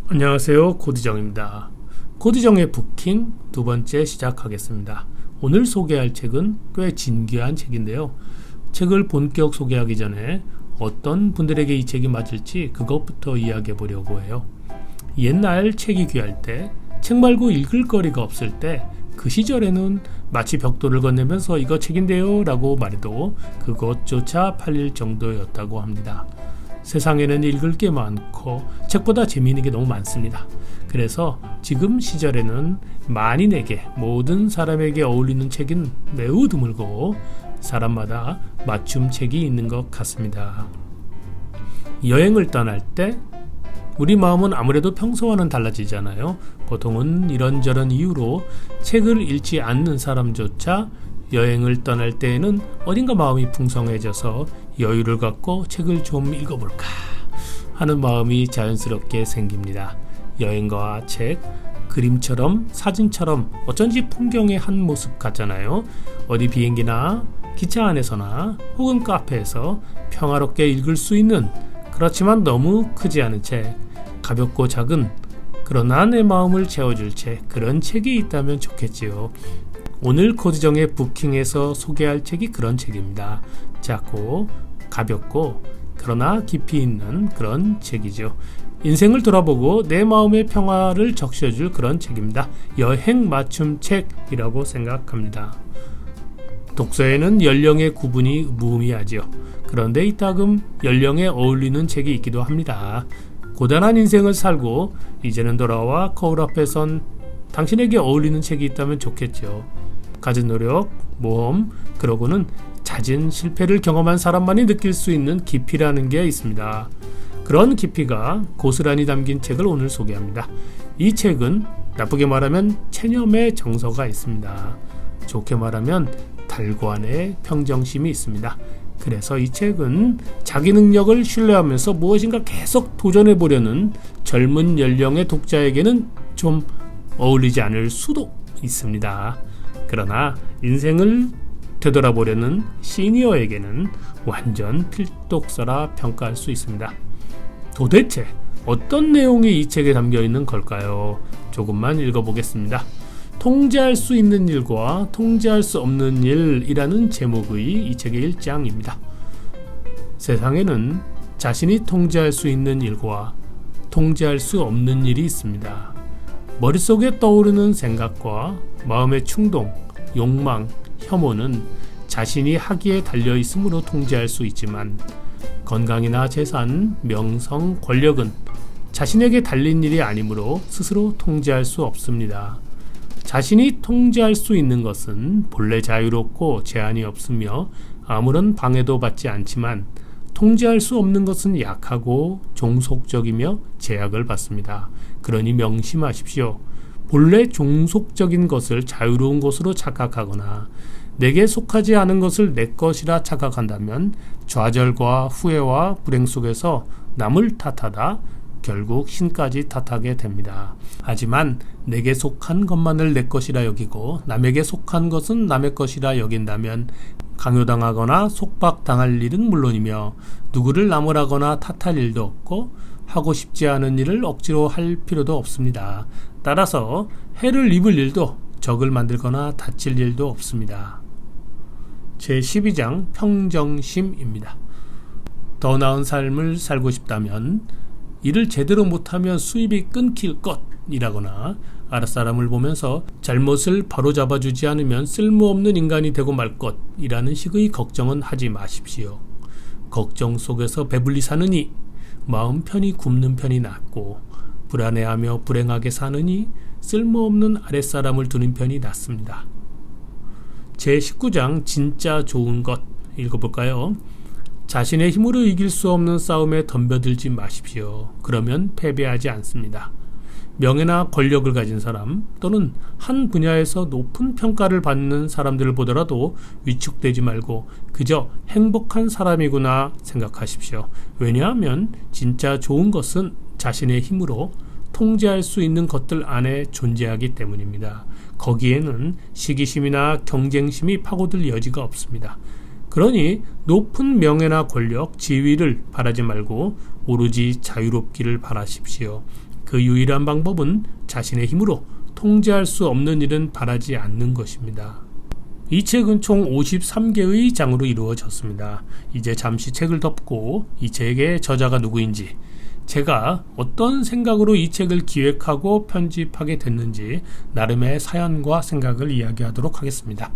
안녕하세요, 고디정입니다. 고디정의 부킹 두 번째 시작하겠습니다. 오늘 소개할 책은 꽤 진귀한 책인데요. 책을 본격 소개하기 전에 어떤 분들에게 이 책이 맞을지 그것부터 이야기해 보려고 해요. 옛날 책이 귀할 때, 책 말고 읽을 거리가 없을 때, 그 시절에는 마치 벽돌을 건네면서 이거 책인데요 라고 말해도 그것조차 팔릴 정도였다고 합니다. 세상에는 읽을 게 많고 책보다 재미있는 게 너무 많습니다. 그래서 지금 시절에는 만인에게, 모든 사람에게 어울리는 책은 매우 드물고 사람마다 맞춤 책이 있는 것 같습니다. 여행을 떠날 때 우리 마음은 아무래도 평소와는 달라지잖아요. 보통은 이런저런 이유로 책을 읽지 않는 사람조차 여행을 떠날 때에는 어딘가 마음이 풍성해져서 여유를 갖고 책을 좀 읽어볼까 하는 마음이 자연스럽게 생깁니다. 여행과 책, 그림처럼 사진처럼 어쩐지 풍경의 한 모습 같잖아요. 어디 비행기나 기차 안에서나 혹은 카페에서 평화롭게 읽을 수 있는, 그렇지만 너무 크지 않은 책, 가볍고 작은 그러나 내 마음을 채워줄 책, 그런 책이 있다면 좋겠지요. 오늘 코디정의 부킹에서 소개할 책이 그런 책입니다. 작고 가볍고 그러나 깊이 있는 그런 책이죠. 인생을 돌아보고 내 마음의 평화를 적셔줄 그런 책입니다. 여행 맞춤 책이라고 생각합니다. 독서에는 연령의 구분이 무의미하죠. 그런데 이따금 연령에 어울리는 책이 있기도 합니다. 고단한 인생을 살고 이제는 돌아와 거울 앞에 선 당신에게 어울리는 책이 있다면 좋겠죠. 가진 노력, 모험, 그러고는 잦은 실패를 경험한 사람만이 느낄 수 있는 깊이라는 게 있습니다. 그런 깊이가 고스란히 담긴 책을 오늘 소개합니다. 이 책은 나쁘게 말하면 체념의 정서가 있습니다. 좋게 말하면 달관의 평정심이 있습니다. 그래서 이 책은 자기 능력을 신뢰하면서 무엇인가 계속 도전해보려는 젊은 연령의 독자에게는 좀 어울리지 않을 수도 있습니다. 그러나 인생을 되돌아보려는 시니어에게는 완전 필독서라 평가할 수 있습니다. 도대체 어떤 내용이 이 책에 담겨 있는 걸까요? 조금만 읽어보겠습니다. 통제할 수 있는 일과 통제할 수 없는 일이라는 제목의 이 책의 1장입니다. 세상에는 자신이 통제할 수 있는 일과 통제할 수 없는 일이 있습니다. 머릿속에 떠오르는 생각과 마음의 충동, 욕망, 혐오는 자신이 하기에 달려있으므로 통제할 수 있지만 건강이나 재산, 명성, 권력은 자신에게 달린 일이 아니므로 스스로 통제할 수 없습니다. 자신이 통제할 수 있는 것은 본래 자유롭고 제한이 없으며 아무런 방해도 받지 않지만 통제할 수 없는 것은 약하고 종속적이며 제약을 받습니다. 그러니 명심하십시오. 본래 종속적인 것을 자유로운 것으로 착각하거나 내게 속하지 않은 것을 내 것이라 착각한다면 좌절과 후회와 불행 속에서 남을 탓하다 결국 신까지 탓하게 됩니다. 하지만 내게 속한 것만을 내 것이라 여기고 남에게 속한 것은 남의 것이라 여긴다면 강요당하거나 속박당할 일은 물론이며 누구를 나무라거나 탓할 일도 없고 하고 싶지 않은 일을 억지로 할 필요도 없습니다. 따라서 해를 입을 일도 적을 만들거나 다칠 일도 없습니다. 제12장 평정심입니다. 더 나은 삶을 살고 싶다면 일을 제대로 못하면 수입이 끊길 것이라거나 아랫사람을 보면서 잘못을 바로잡아주지 않으면 쓸모없는 인간이 되고 말 것이라는 식의 걱정은 하지 마십시오. 걱정 속에서 배불리 사느니 마음 편히 굶는 편이 낫고 불안해하며 불행하게 사느니 쓸모없는 아랫사람을 두는 편이 낫습니다. 제19장 진짜 좋은 것 읽어볼까요? 자신의 힘으로 이길 수 없는 싸움에 덤벼들지 마십시오. 그러면 패배하지 않습니다. 명예나 권력을 가진 사람 또는 한 분야에서 높은 평가를 받는 사람들을 보더라도 위축되지 말고 그저 행복한 사람이구나 생각하십시오. 왜냐하면 진짜 좋은 것은 자신의 힘으로 통제할 수 있는 것들 안에 존재하기 때문입니다. 거기에는 시기심이나 경쟁심이 파고들 여지가 없습니다. 그러니 높은 명예나 권력, 지위를 바라지 말고 오로지 자유롭기를 바라십시오. 그 유일한 방법은 자신의 힘으로 통제할 수 없는 일은 바라지 않는 것입니다. 이 책은 총 53개의 장으로 이루어졌습니다. 이제 잠시 책을 덮고 이 책의 저자가 누구인지, 제가 어떤 생각으로 이 책을 기획하고 편집하게 됐는지 나름의 사연과 생각을 이야기하도록 하겠습니다.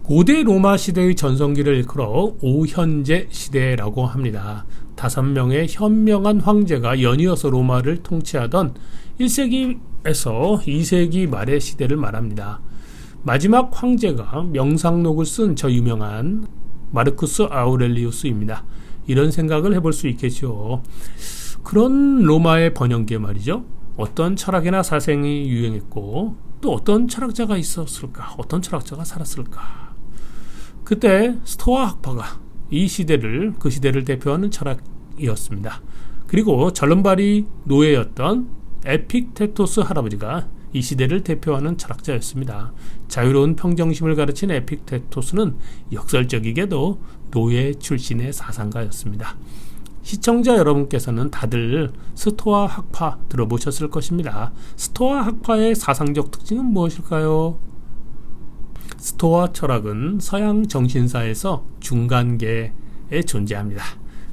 고대 로마 시대의 전성기를 일컬어 오현제 시대라고 합니다. 5명의 현명한 황제가 연이어서 로마를 통치하던 1세기에서 2세기 말의 시대를 말합니다. 마지막 황제가 명상록을 쓴 저 유명한 마르쿠스 아우렐리우스입니다. 이런 생각을 해볼 수 있겠죠. 그런 로마의 번영기에 말이죠. 어떤 철학이나 사상이 유행했고 또 어떤 철학자가 있었을까? 어떤 철학자가 살았을까? 그때 스토아 학파가 그 시대를 대표하는 철학이었습니다. 그리고 절름발이 노예였던 에픽테토스 할아버지가 이 시대를 대표하는 철학자였습니다. 자유로운 평정심을 가르친 에픽테토스는 역설적이게도 노예 출신의 사상가였습니다. 시청자 여러분께서는 다들 스토아 학파 들어보셨을 것입니다. 스토아 학파의 사상적 특징은 무엇일까요? 스토아 철학은 서양 정신사에서 중간계에 존재합니다.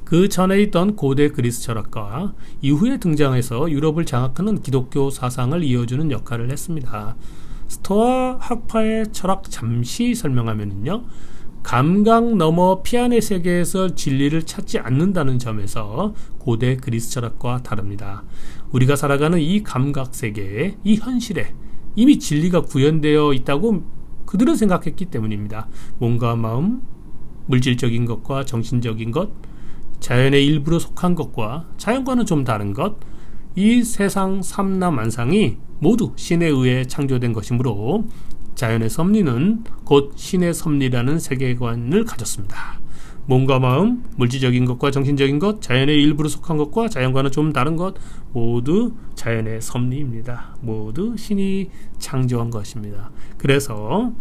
그 전에 있던 고대 그리스 철학과 이후에 등장해서 유럽을 장악하는 기독교 사상을 이어주는 역할을 했습니다. 스토아 학파의 철학 잠시 설명하면요, 감각 넘어 피안의 세계에서 진리를 찾지 않는다는 점에서 고대 그리스 철학과 다릅니다. 우리가 살아가는 이 감각 세계에, 이 현실에 이미 진리가 구현되어 있다고 그들은 생각했기 때문입니다. 몸과 마음, 물질적인 것과 정신적인 것, 자연의 일부로 속한 것과 자연과는 좀 다른 것, 이 세상 삼라만상이 모두 신에 의해 창조된 것이므로 자연의 섭리는 곧 신의 섭리라는 세계관을 가졌습니다. 몸과 마음, 물질적인 것과 정신적인 것, 자연의 일부로 속한 것과 자연과는 좀 다른 것, 모두 자연의 섭리입니다. 모두 신이 창조한 것입니다. 그래서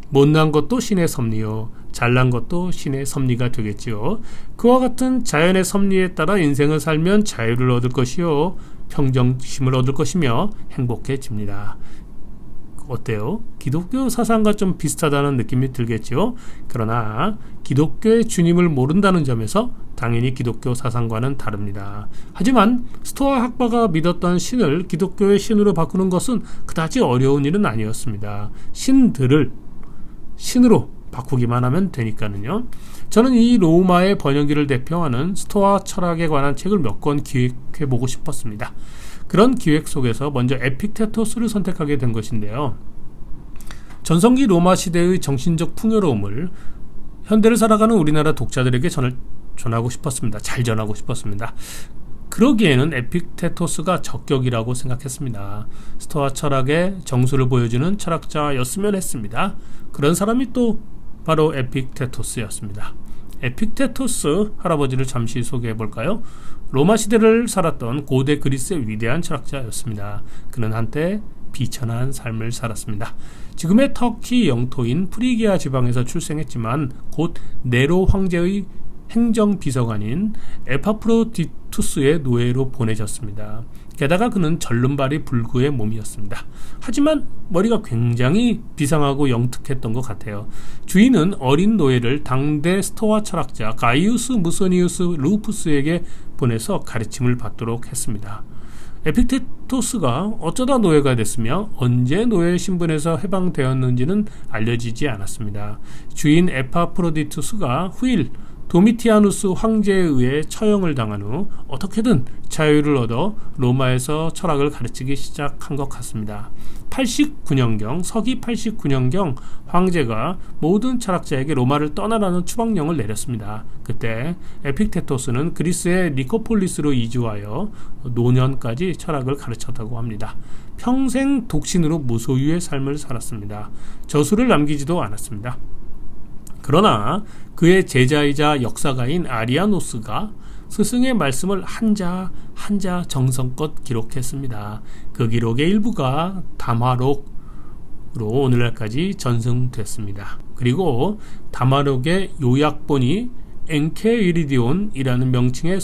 못난 것도 신의 섭리요, 잘난 것도 신의 섭리가 되겠지요. 그와 같은 자연의 섭리에 따라 인생을 살면 자유를 얻을 것이요, 평정심을 얻을 것이며 행복해집니다. 어때요? 기독교 사상과 좀 비슷하다는 느낌이 들겠죠. 그러나 기독교의 주님을 모른다는 점에서 당연히 기독교 사상과는 다릅니다. 하지만 스토아 학파가 믿었던 신을 기독교의 신으로 바꾸는 것은 그다지 어려운 일은 아니었습니다. 신들을 신으로 바꾸기만 하면 되니까는요. 저는 이 로마의 번영기를 대표하는 스토아 철학에 관한 책을 몇 권 기획해보고 싶었습니다. 그런 기획 속에서 먼저 에픽테토스를 선택하게 된 것인데요. 전성기 로마 시대의 정신적 풍요로움을 현대를 살아가는 우리나라 독자들에게 전하고 싶었습니다. 잘 전하고 싶었습니다. 그러기에는 에픽테토스가 적격이라고 생각했습니다. 스토아 철학의 정수를 보여주는 철학자였으면 했습니다. 그런 사람이 또 바로 에픽테토스였습니다. 에픽테토스 할아버지를 잠시 소개해 볼까요? 로마 시대를 살았던 고대 그리스의 위대한 철학자였습니다. 그는 한때 비천한 삶을 살았습니다. 지금의 터키 영토인 프리기아 지방에서 출생했지만 곧 네로 황제의 행정비서관인 에파프로디투스의 노예로 보내졌습니다. 게다가 그는 절름발이 불구의 몸이었습니다. 하지만 머리가 굉장히 비상하고 영특했던 것 같아요. 주인은 어린 노예를 당대 스토아 철학자 가이우스 무소니우스 루푸스에게 보내서 가르침을 받도록 했습니다. 에픽테토스가 어쩌다 노예가 됐으며 언제 노예 신분에서 해방되었는지는 알려지지 않았습니다. 주인 에파프로디투스가 후일 도미티아누스 황제에 의해 처형을 당한 후 어떻게든 자유를 얻어 로마에서 철학을 가르치기 시작한 것 같습니다. 89년경, 서기 89년경 황제가 모든 철학자에게 로마를 떠나라는 추방령을 내렸습니다. 그때 에픽테토스는 그리스의 니코폴리스로 이주하여 노년까지 철학을 가르쳤다고 합니다. 평생 독신으로 무소유의 삶을 살았습니다. 저술을 남기지도 않았습니다. 그러나 그의 제자이자 역사가인 아리아노스가 스승의 말씀을 한자 한자 정성껏 기록했습니다. 그 기록의 일부가 담화록으로 오늘날까지 전승됐습니다. 그리고 담화록의 요약본이 엔케이리디온이라는 명칭의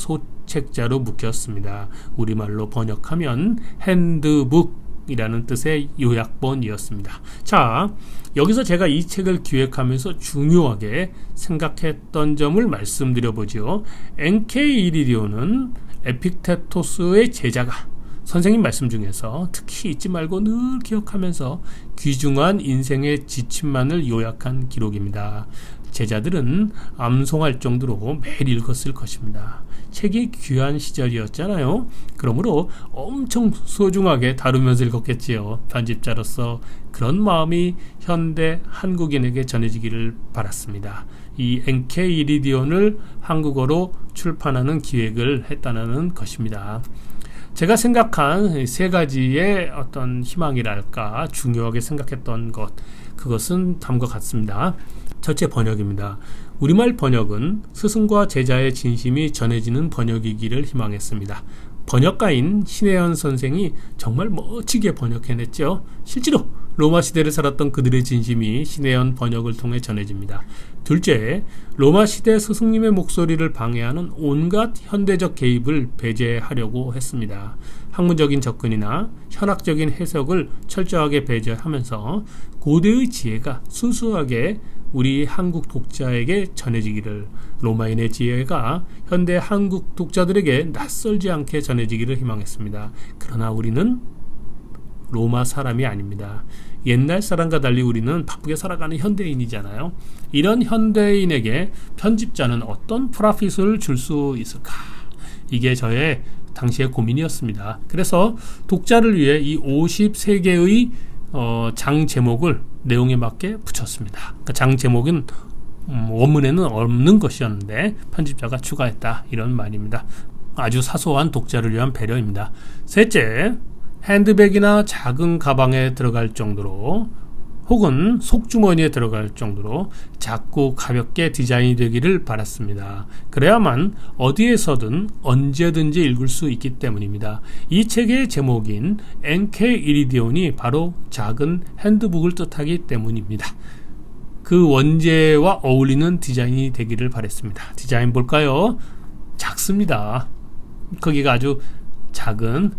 책자로 묶였습니다. 우리말로 번역하면 핸드북이라는 뜻의 요약본이었습니다. 자, 여기서 제가 이 책을 기획하면서 중요하게 생각했던 점을 말씀드려보죠. 엔케 이리디오는 에픽테토스의 제자가 선생님 말씀 중에서 특히 잊지 말고 늘 기억하면서 귀중한 인생의 지침만을 요약한 기록입니다. 제자들은 암송할 정도로 매일 읽었을 것입니다. 책이 귀한 시절이었잖아요. 그러므로 엄청 소중하게 다루면서 읽었겠지요. 편집자로서 그런 마음이 현대 한국인에게 전해지기를 바랐습니다. 이 엔케 이리디온을 한국어로 출판하는 기획을 했다는 것입니다. 제가 생각한 세 가지의 어떤 희망이랄까 중요하게 생각했던 것, 그것은 다음과 같습니다. 첫째, 번역입니다. 우리말 번역은 스승과 제자의 진심이 전해지는 번역이기를 희망했습니다. 번역가인 신혜연 선생이 정말 멋지게 번역해냈죠. 실제로 로마 시대를 살았던 그들의 진심이 신혜연 번역을 통해 전해집니다. 둘째, 로마 시대 스승님의 목소리를 방해하는 온갖 현대적 개입을 배제하려고 했습니다. 학문적인 접근이나 현학적인 해석을 철저하게 배제하면서 고대의 지혜가 순수하게 우리 한국 독자에게 전해지기를, 로마인의 지혜가 현대 한국 독자들에게 낯설지 않게 전해지기를 희망했습니다. 그러나 우리는 로마 사람이 아닙니다. 옛날 사람과 달리 우리는 바쁘게 살아가는 현대인이잖아요. 이런 현대인에게 편집자는 어떤 프라핏을 줄 수 있을까? 이게 저의 당시의 고민이었습니다. 그래서 독자를 위해 이 53개의 장 제목을 내용에 맞게 붙였습니다. 그러니까 장 제목은 원문에는 없는 것이었는데 편집자가 추가했다, 이런 말입니다. 아주 사소한 독자를 위한 배려입니다. 셋째, 핸드백이나 작은 가방에 들어갈 정도로 혹은 속주머니에 들어갈 정도로 작고 가볍게 디자인이 되기를 바랐습니다. 그래야만 어디에서든 언제든지 읽을 수 있기 때문입니다. 이 책의 제목인 엔케 이리디온이 바로 작은 핸드북을 뜻하기 때문입니다. 그 원제와 어울리는 디자인이 되기를 바랬습니다. 디자인 볼까요? 작습니다. 거기가 아주 작은,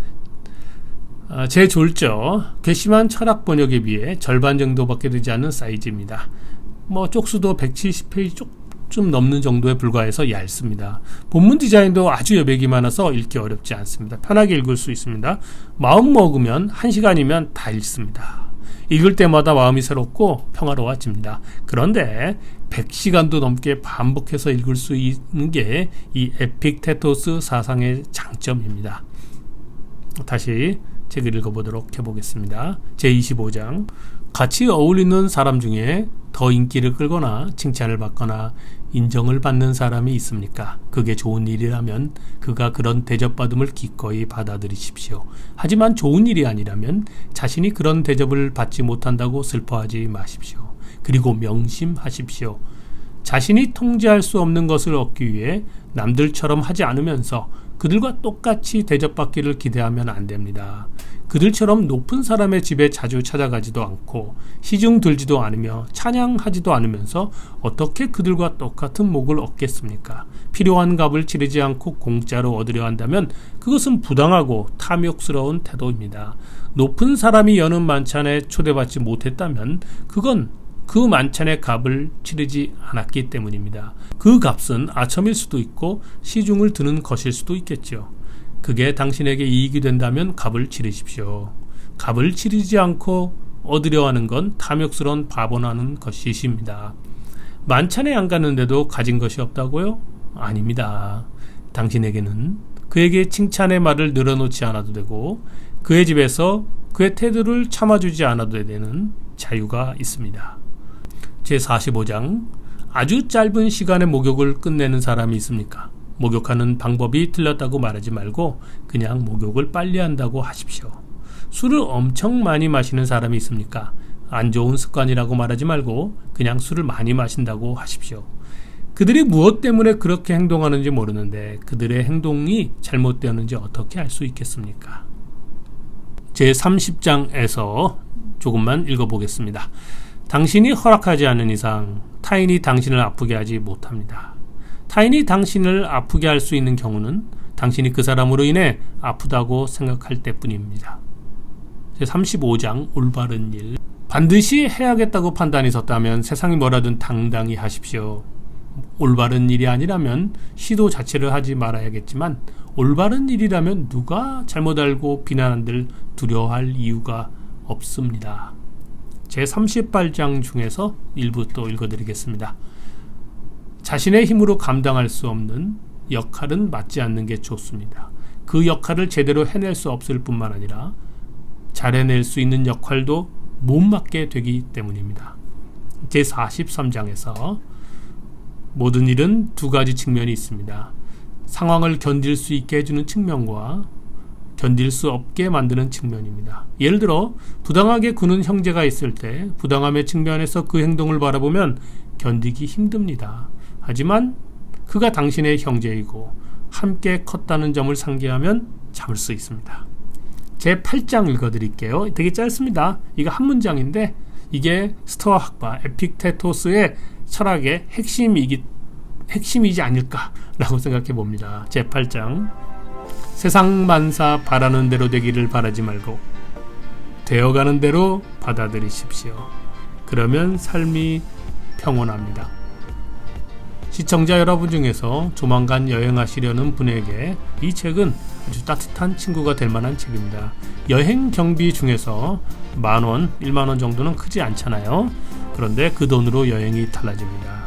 제 졸저 괘씸한 철학 번역에 비해 절반 정도밖에 되지 않는 사이즈입니다. 쪽수도 170페이지 좀 넘는 정도에 불과해서 얇습니다. 본문 디자인도 아주 여백이 많아서 읽기 어렵지 않습니다. 편하게 읽을 수 있습니다. 마음 먹으면 1시간이면 다 읽습니다. 읽을 때마다 마음이 새롭고 평화로워집니다. 그런데 100시간도 넘게 반복해서 읽을 수 있는 게 이 에픽테토스 사상의 장점입니다. 다시 책을 읽어보도록 해보겠습니다. 제25장, 같이 어울리는 사람 중에 더 인기를 끌거나 칭찬을 받거나 인정을 받는 사람이 있습니까? 그게 좋은 일이라면 그가 그런 대접받음을 기꺼이 받아들이십시오. 하지만 좋은 일이 아니라면 자신이 그런 대접을 받지 못한다고 슬퍼하지 마십시오. 그리고 명심하십시오. 자신이 통제할 수 없는 것을 얻기 위해 남들처럼 하지 않으면서 그들과 똑같이 대접받기를 기대하면 안 됩니다. 그들처럼 높은 사람의 집에 자주 찾아가지도 않고 시중 들지도 않으며 찬양하지도 않으면서 어떻게 그들과 똑같은 목을 얻겠습니까? 필요한 값을 치르지 않고 공짜로 얻으려 한다면 그것은 부당하고 탐욕스러운 태도입니다. 높은 사람이 여는 만찬에 초대받지 못했다면 그건 그 만찬의 값을 치르지 않았기 때문입니다. 그 값은 아첨일 수도 있고 시중을 드는 것일 수도 있겠죠. 그게 당신에게 이익이 된다면 값을 치르십시오. 값을 치르지 않고 얻으려 하는 건 탐욕스러운 바보나는 것이십니다. 만찬에 안 갔는데도 가진 것이 없다고요? 아닙니다. 당신에게는 그에게 칭찬의 말을 늘어놓지 않아도 되고 그의 집에서 그의 태도를 참아주지 않아도 되는 자유가 있습니다. 제45장, 아주 짧은 시간에 목욕을 끝내는 사람이 있습니까? 목욕하는 방법이 틀렸다고 말하지 말고 그냥 목욕을 빨리 한다고 하십시오. 술을 엄청 많이 마시는 사람이 있습니까? 안 좋은 습관이라고 말하지 말고 그냥 술을 많이 마신다고 하십시오. 그들이 무엇 때문에 그렇게 행동하는지 모르는데 그들의 행동이 잘못되었는지 어떻게 알 수 있겠습니까? 제30장에서 조금만 읽어보겠습니다. 당신이 허락하지 않는 이상 타인이 당신을 아프게 하지 못합니다. 타인이 당신을 아프게 할 수 있는 경우는 당신이 그 사람으로 인해 아프다고 생각할 때뿐입니다. 제35장 올바른 일. 반드시 해야겠다고 판단이 섰다면 세상이 뭐라든 당당히 하십시오. 올바른 일이 아니라면 시도 자체를 하지 말아야겠지만 올바른 일이라면 누가 잘못 알고 비난한들 두려워할 이유가 없습니다. 제38장 중에서 일부 또 읽어드리겠습니다. 자신의 힘으로 감당할 수 없는 역할은 맡지 않는 게 좋습니다. 그 역할을 제대로 해낼 수 없을 뿐만 아니라 잘 해낼 수 있는 역할도 못 맡게 되기 때문입니다. 제43장에서 모든 일은 두 가지 측면이 있습니다. 상황을 견딜 수 있게 해주는 측면과 견딜 수 없게 만드는 측면입니다. 예를 들어 부당하게 구는 형제가 있을 때 부당함의 측면에서 그 행동을 바라보면 견디기 힘듭니다. 하지만 그가 당신의 형제이고 함께 컸다는 점을 상기하면 참을 수 있습니다. 제8장 읽어드릴게요. 되게 짧습니다. 이거 한 문장인데 이게 스토아 학파 에픽테토스의 철학의 핵심이지 않을까라고 생각해 봅니다. 제8장 세상 만사 바라는 대로 되기를 바라지 말고 되어가는 대로 받아들이십시오. 그러면 삶이 평온합니다. 시청자 여러분 중에서 조만간 여행하시려는 분에게 이 책은 아주 따뜻한 친구가 될 만한 책입니다. 여행 경비 중에서 10,000원, 10,000원 정도는 크지 않잖아요. 그런데 그 돈으로 여행이 달라집니다.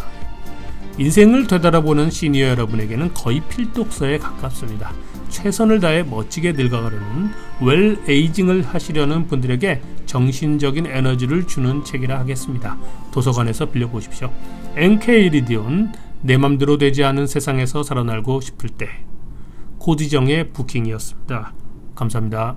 인생을 되돌아보는 시니어 여러분에게는 거의 필독서에 가깝습니다. 최선을 다해 멋지게 늙어가려는 웰 에이징을 하시려는 분들에게 정신적인 에너지를 주는 책이라 하겠습니다. 도서관에서 빌려보십시오. NK 리디온 내 맘대로 되지 않은 세상에서 살아날고 싶을 때 고디정의 부킹이었습니다. 감사합니다.